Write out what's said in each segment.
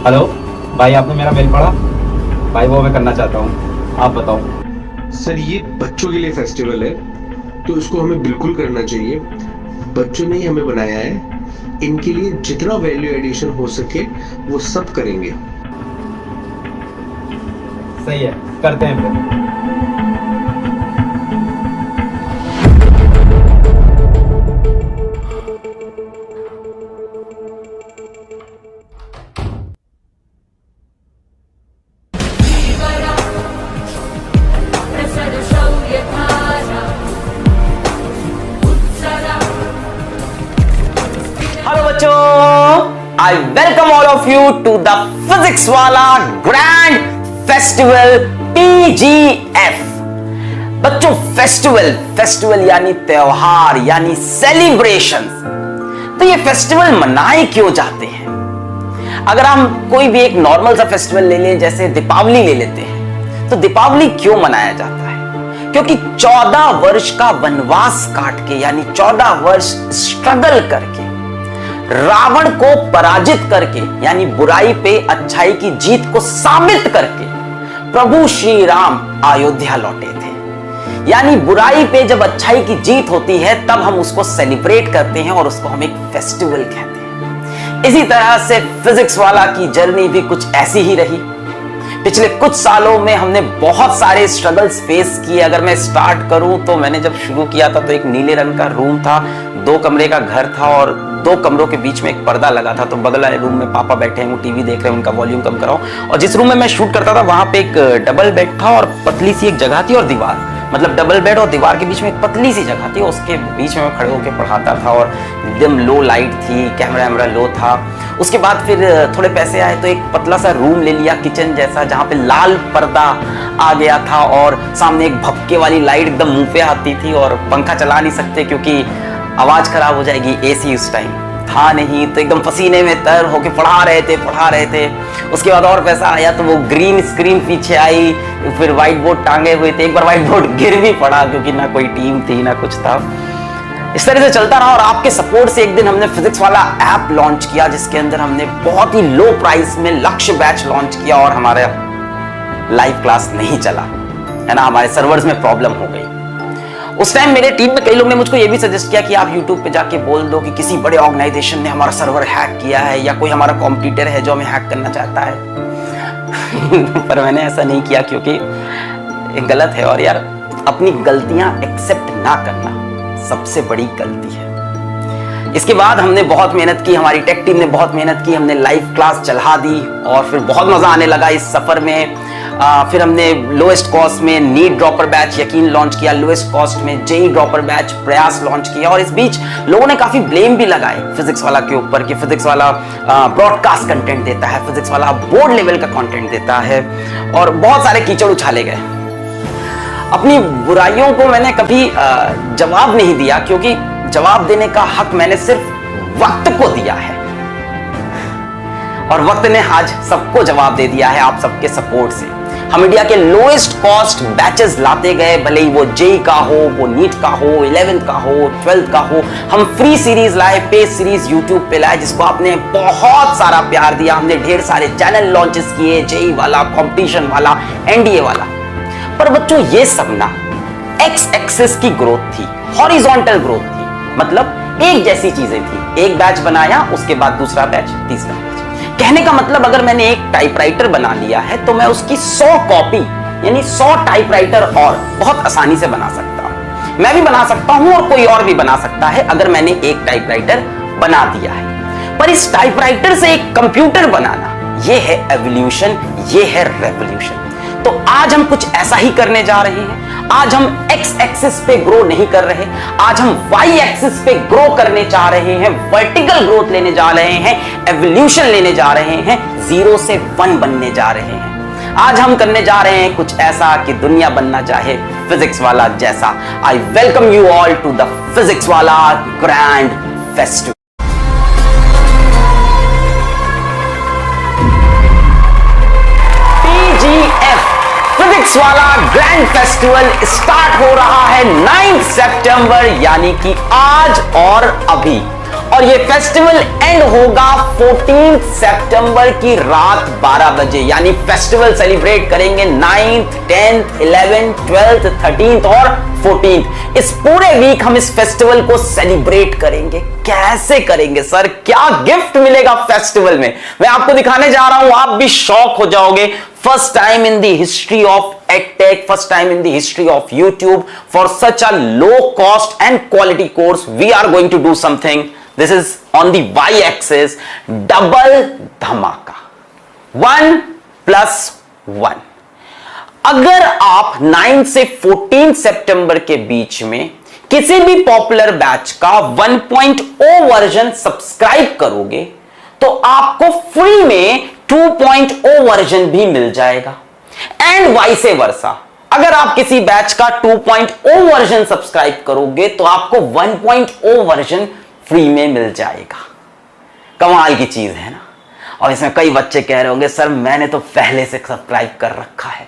Hello भाई, आपने मेरा मेल पढ़ा? भाई वो मैं करना चाहता हूँ, आप बताओ। सर ये बच्चों के लिए फेस्टिवल है तो इसको हमें बिल्कुल करना चाहिए। बच्चों ने ही हमें बनाया है, इनके लिए जितना वैल्यू एडिशन हो सके वो सब करेंगे। सही है, करते हैं फिर। हेलो बच्चों, I welcome all of you to the Physics Wallah grand festival PGF। बच्चों, फेस्टिवल यानी त्योहार यानी सेलिब्रेशंस। तो ये फेस्टिवल मनाए क्यों जाते हैं? अगर हम कोई भी एक नॉर्मल सा फेस्टिवल ले लें, जैसे दीपावली ले लेते हैं, तो दीपावली क्यों मनाया जाता है? क्योंकि 14 वर्ष का वनवास काट के यानी 14 वर्ष स्ट्रगल करके रावण को पराजित करके यानी बुराई पे अच्छाई की जीत को साबित करके प्रभु श्री राम अयोध्या लौटे थे। यानी बुराई पे जब अच्छाई की जीत होती है तब हम उसको सेलिब्रेट करते हैं और उसको हम एक फेस्टिवल कहते हैं। इसी तरह से फिजिक्स वाला की जर्नी भी कुछ ऐसी ही रही। पिछले कुछ सालों में हमने बहुत सारे स्ट्रगल्स फेस किए। अगर मैं स्टार्ट करूं तो मैंने जब शुरू किया था तो एक नीले रंग का रूम था, 2 कमरे का घर था और 2 कमरों के बीच में एक पर्दा लगा था। तो बगल वाले रूम में पापा बैठे हैं, वो टीवी देख रहे हैं, उनका वॉल्यूम कम कराओ। और जिस रूम में मैं शूट करता था वहां पे एक डबल बेड था और पतली सी एक जगह थी और दीवार, मतलब डबल बेड और दीवार के बीच में एक पतली सी जगह थी, उसके बीच में मैं खड़े होकर पढ़ाता था और एकदम लो लाइट थी, कैमरा लो था। उसके बाद फिर थोड़े पैसे आए तो एक पतला सा रूम ले लिया किचन जैसा, जहाँ पे लाल पर्दा आ गया था और सामने एक भपके वाली लाइट एकदम मुंह पे आती थी और पंखा चला नहीं सकते क्योंकि आवाज खराब हो जाएगी। AC उस टाइम था नहीं, तो एकदम पसीने में तर होके पढ़ा रहे थे। उसके बाद और पैसा आया तो वो ग्रीन स्क्रीन पीछे आई, फिर व्हाइट बोर्ड टांगे हुए थे। एक बार व्हाइट बोर्ड गिर भी पड़ा क्योंकि ना कोई टीम थी ना कुछ था। इस तरह से चलता रहा और आपके सपोर्ट से एक दिन हमने फिजिक्स वाला ऐप लॉन्च किया, जिसके अंदर हमने बहुत ही लो प्राइस में लक्ष्य बैच लॉन्च किया और हमारा लाइव क्लास नहीं चला, है ना, हमारे सर्वर्स में प्रॉब्लम हो गई। उस टाइम मेरे टीम में कई लोग ने मुझको ये भी सजेस्ट किया कि आप YouTube पे जाके बोल दो कि किसी बड़े ऑर्गेनाइजेशन ने हमारा सर्वर हैक किया है या कोई हमारा कॉम्पिटिटर है जो हमें हैक करना चाहता है। पर मैंने ऐसा नहीं किया क्योंकि गलत है और यार अपनी गलतियां एक्सेप्ट ना करना सबसे बड़ी गलती है। इसके बाद हमने बहुत मेहनत की, हमारी टेक टीम ने बहुत मेहनत की, हमने लाइव क्लास चला दी और फिर बहुत मजा आने लगा इस सफर में। फिर हमने लोएस्ट कॉस्ट में नीट ड्रॉपर बैच यकीन लॉन्च किया, लोएस्ट कॉस्ट में जेई ड्रॉपर बैच प्रयास लॉन्च किया और इस बीच लोगों ने काफी ब्लेम भी लगाए फिजिक्स वाला के ऊपर कि फिजिक्स वाला ब्रॉडकास्ट कंटेंट देता है, फिजिक्स वाला बोर्ड लेवल का कंटेंट देता है और बहुत सारे कीचड़ उछाले गए। अपनी बुराइयों को मैंने कभी जवाब नहीं दिया क्योंकि जवाब देने का हक मैंने सिर्फ वक्त को दिया है और वक्त ने आज सबको जवाब दे दिया है आप सबके सपोर्ट से। हम इंडिया के लोएस्ट कॉस्ट बैचेस लाते गए, भले ही वो जेई का हो, वो नीट का हो, 11th का हो, 12th का हो। हम फ्री सीरीज लाए, पे सीरीज यूट्यूब पे लाए जिसको आपने बहुत सारा प्यार दिया। हमने ढेर सारे चैनल लॉन्चेस किए, जेई वाला, कंपटीशन वाला, NDA वाला। पर बच्चों ये सब ना एक्स एक्सिस की ग्रोथ थी, हॉरिजॉन्टल ग्रोथ थी, मतलब एक जैसी चीजें थी। एक बैच बनाया, उसके बाद दूसरा बैच, तीसरा बैच। कहने का मतलब अगर मैंने एक टाइपराइटर बना लिया है तो मैं उसकी 100 कॉपी यानी 100 टाइपराइटर और बहुत आसानी से बना सकता हूं। मैं भी बना सकता हूं और कोई और भी बना सकता है अगर मैंने एक टाइपराइटर बना दिया है। पर इस टाइपराइटर से एक कंप्यूटर बनाना, यह है एवोल्यूशन, यह है रेवोल्यूशन। तो आज हम कुछ ऐसा ही करने जा रहे हैं। आज हम एक्स एक्सिस पे ग्रो नहीं कर रहे, आज हम वाई एक्सिस पे ग्रो करने जा रहे हैं, वर्टिकल ग्रोथ लेने जा रहे हैं, एवोल्यूशन लेने जा रहे हैं, 0 से 1 बनने जा रहे हैं। आज हम करने जा रहे हैं कुछ ऐसा कि दुनिया बनना चाहे फिजिक्स वाला जैसा। I welcome you all to the Physics Wallah grand festival. Physics Wallah grand festival start हो रहा है 9 सितंबर यानी कि आज और अभी। और ये फेस्टिवल एंड होगा 14 सितंबर की रात 12 बजे। यानी फेस्टिवल सेलिब्रेट करेंगे 9th, 10th, 11th, 12th, 13th और 14th। इस पूरे वीक हम इस फेस्टिवल को सेलिब्रेट करेंगे। कैसे करेंगे सर, क्या गिफ्ट मिलेगा फेस्टिवल में, मैं आपको दिखाने जा रहा हूं। आप भी शॉक हो जाओगे। First time in the history of EdTech, first time in the history of YouTube, for such a low cost and quality course, we are going to do something. This is on the y-axis, double धमाका, 1+1। अगर आप 9 से 14 सितंबर के बीच में किसी भी popular batch का 1.0 version subscribe करोगे तो आपको फ्री में 2.0 वर्जन भी मिल जाएगा। एंड वाइस वर्सा, अगर आप किसी बैच का 2.0 वर्जन सब्सक्राइब करोगे तो आपको 1.0 वर्जन फ्री में मिल जाएगा। कमाल की चीज है ना। और इसमें कई बच्चे कह रहे होंगे सर मैंने तो पहले से सब्सक्राइब कर रखा है,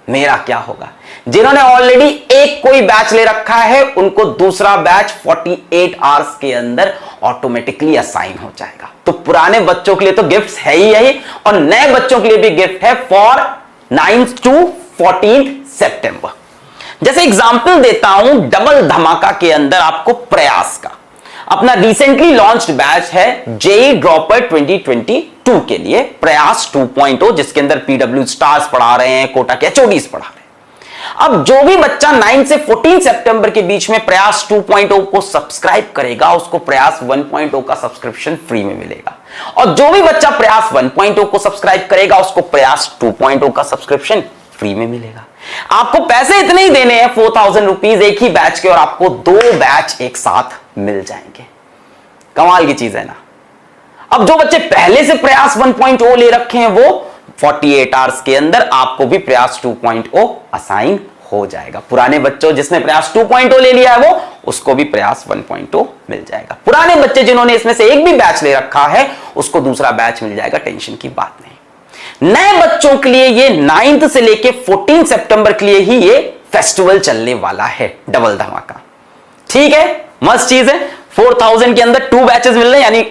मेरा क्या होगा। जिन्होंने ऑलरेडी एक कोई बैच ले रखा है उनको दूसरा बैच 48 आवर्स के अंदर ऑटोमेटिकली असाइन हो जाएगा। तो पुराने बच्चों के लिए तो गिफ्ट है ही यही, और नए बच्चों के लिए भी गिफ्ट है फॉर 9th to 14th सितंबर। जैसे एग्जांपल देता हूं, डबल धमाका के अंदर आपको प्रयास का अपना रिसेंटली लॉन्च्ड बैच है जेईई ड्रॉपर 2022 के लिए, प्रयास 2.0, जिसके अंदर PW स्टार्स पढ़ा रहे हैं, कोटा के HODs पढ़ा रहे हैं। अब जो भी बच्चा 9 से 14 सितंबर के बीच में प्रयास 2.0 को सब्सक्राइब करेगा उसको प्रयास 1.0 का सब्सक्रिप्शन फ्री में मिलेगा, और जो भी बच्चा प्रयास 1.0 को सब्सक्राइब करेगा उसको प्रयास 2.0 का सब्सक्रिप्शन फ्री में मिलेगा। आपको पैसे इतने ही देने हैं 4000 रुपीज एक ही बैच के, और आपको 2 बैच एक साथ मिल जाएंगे। कमाल की चीज है ना। अब जो बच्चे पहले से प्रयास 1.0 ले रखे हैं वो 48 आवर्स के अंदर आपको भी प्रयास 2.0 असाइन हो जाएगा। पुराने बच्चों जिसने प्रयास 2.0 ले लिया है वो उसको भी प्रयास 1.0 मिल जाएगा। पुराने बच्चे जिन्होंने इसमें से एक भी बैच ले रखा है उसको दूसरा बैच मिल जाएगा, टेंशन की बात नहीं। नए बच्चों के लिए ये 9th से लेके 14 सितंबर के लिए ही ये फेस्टिवल चलने वाला है, डबल धमाका। ठीक है, मस्त चीज है। 4000 के अंदर 2 बैचेस मिल रहे हैं, यानी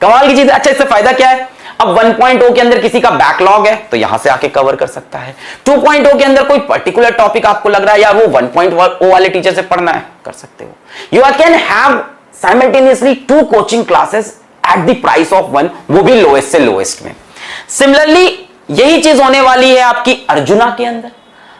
कमाल की चीज है। अच्छा, इससे फायदा क्या है, अब 1.0 के अंदर किसी का बैकलॉग है तो यहां से आके कवर कर सकता है। 2.0 के अंदर कोई पर्टिकुलर टॉपिक आपको लग रहा है यार वो 1.0 वाले टीचर से पढ़ना है, कर सकते हो। You can have simultaneously 2 coaching classes at the price of 1, वो भी लोएस्ट से लोएस्ट में। सिमिलरली यही चीज होने वाली है आपकी अर्जुना के अंदर।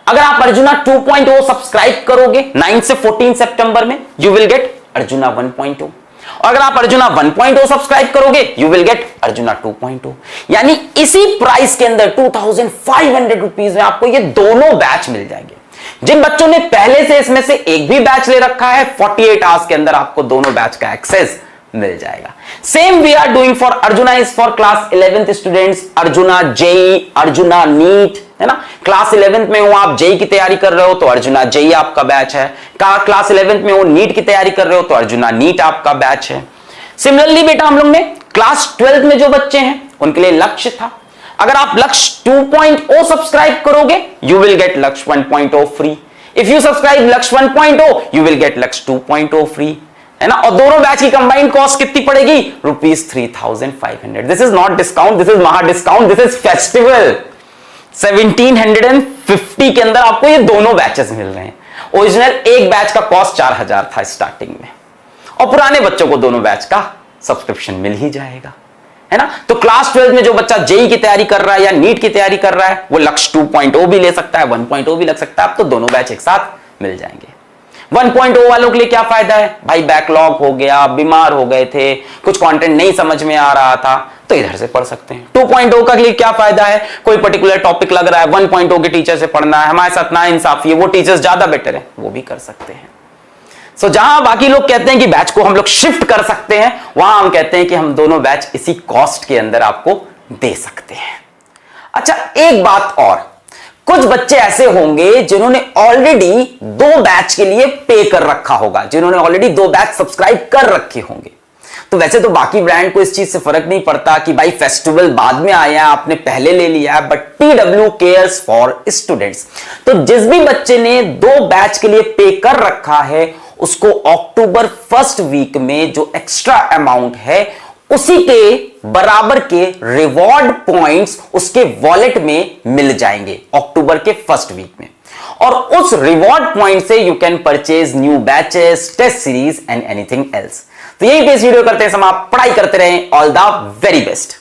अगर आप अर्जुना 2.0 सब्सक्राइब करोगे 9 से 14 सितंबर में, यू विल गेट अर्जुना 1.0, और अगर आप अर्जुना 1.0 सब्सक्राइब करोगे यू विल गेट अर्जुना 2.0। यानी इसी प्राइस के अंदर 2500 रुपीज में आपको ये दोनों बैच मिल जाएंगे। जिन बच्चों ने पहले से इसमें से एक भी बैच ले रखा है 48 आवर्स के अंदर आपको दोनों बैच का एक्सेस मिल जाएगा। Same we are doing for Arjuna is for class 11th students, Arjuna JEE, Arjuna NEET, है ना। क्लास 11th में हो आप, जेई की तैयारी कर रहे हो तो अर्जुना जेई आपका बैच है। क्लास 11th में हो नीट की तैयारी कर रहे हो तो अर्जुना नीट आपका बैच है। सिमिलरली बेटा हम लोग ने क्लास 12th में जो बच्चे हैं उनके लिए लक्ष्य था, अगर आप लक्ष्य 2.0 सब्सक्राइब करोगे यू विल गेट लक्ष्य 1.0 फ्री। इफ यू सब्सक्राइब लक्ष्य 1.0 यू विल गेट लक्ष्य 2.0 फ्री, है ना। और दोनों बैच की कंबाइंड कॉस्ट कितनी पड़ेगी, ₹3500। This is not discount, this is महा डिस्काउंट, दिस इज फेस्टिवल। 1750 के अंदर आपको ये दोनों बैचेस मिल रहे हैं। ओरिजिनल एक बैच का कॉस्ट 4000 था स्टार्टिंग में, और पुराने बच्चों को दोनों बैच का सब्सक्रिप्शन मिल ही जाएगा, है ना। तो क्लास 12 में जो बच्चा जेई की तैयारी कर रहा है या नीट की तैयारी कर रहा है वो लक्ष्य 2.0 भी ले सकता है, 1.0 भी लग सकता है, अब तो दोनों बैच एक साथ मिल जाएंगे। 1.0 वालों के लिए क्या फायदा है भाई, बैकलॉग हो गया, बीमार हो गए थे, कुछ कंटेंट नहीं समझ में आ रहा था तो इधर से पढ़ सकते हैं। 2.0 का लिए क्या फायदा है, कोई पर्टिकुलर टॉपिक लग रहा है 1.0 के टीचर से पढ़ना है, हमारे साथ ना इंसाफी है, वो टीचर्स ज्यादा बेटर है, वो भी कर सकते हैं। सो जहां बाकी लोग कहते हैं कि बैच को हम लोग शिफ्ट कर सकते हैं, वहां हम कहते हैं कि हम दोनों बैच इसी कॉस्ट के अंदर आपको दे सकते हैं। अच्छा, एक बात और, कुछ बच्चे ऐसे होंगे जिन्होंने ऑलरेडी 2 बैच के लिए पे कर रखा होगा, जिन्होंने ऑलरेडी 2 बैच सब्सक्राइब कर रखे होंगे। तो वैसे तो बाकी ब्रांड को इस चीज से फर्क नहीं पड़ता कि भाई फेस्टिवल बाद में आया है, आपने पहले ले लिया है, but PW cares for students. तो जिस भी बच्चे ने 2 बैच के लिए पे कर रखा है उसको अक्टूबर फर्स्ट वीक में जो एक्स्ट्रा अमाउंट है उसी के बराबर के रिवॉर्ड पॉइंट्स उसके वॉलेट में मिल जाएंगे अक्टूबर के फर्स्ट वीक में। और उस रिवॉर्ड पॉइंट से you can purchase new batches, test series and anything else. तो यही पे इस वीडियो करते हैं समाप्त। पढ़ाई करते रहें। All the very best.